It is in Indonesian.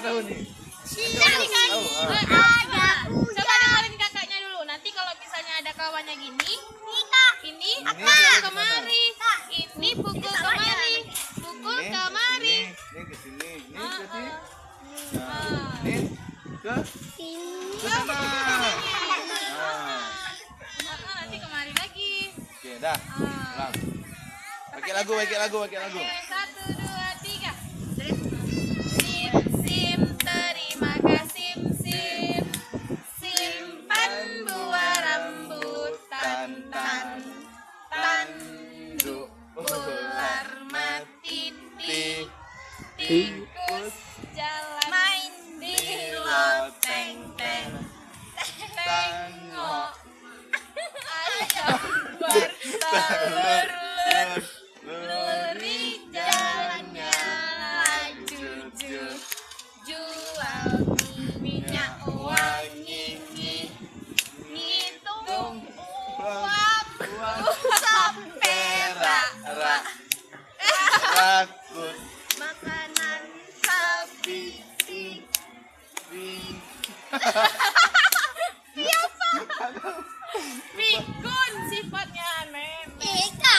tahu nih. Nanti kan ada. Coba dengerin kakaknya dulu. Nanti kalau misalnya ada kawannya gini, ini pukul kemari, ini pukul kemari, pukul kemari. Ini ke sini, ini ke sini. Ah. Ini ke sana. Nanti kemari lagi. Oke, dah. Ulang. Pakai lagu. Oke, 1, 2, 3. Sim sim terima kasih sim simpan buah rambutan tanduk ular mati tikus jalan main di loteng tengok ayam bertelur luri jalannya laju jual minyak wangi ngitung uang sampai rak Rakut. makanan sapi siapa pikun sifatnya memang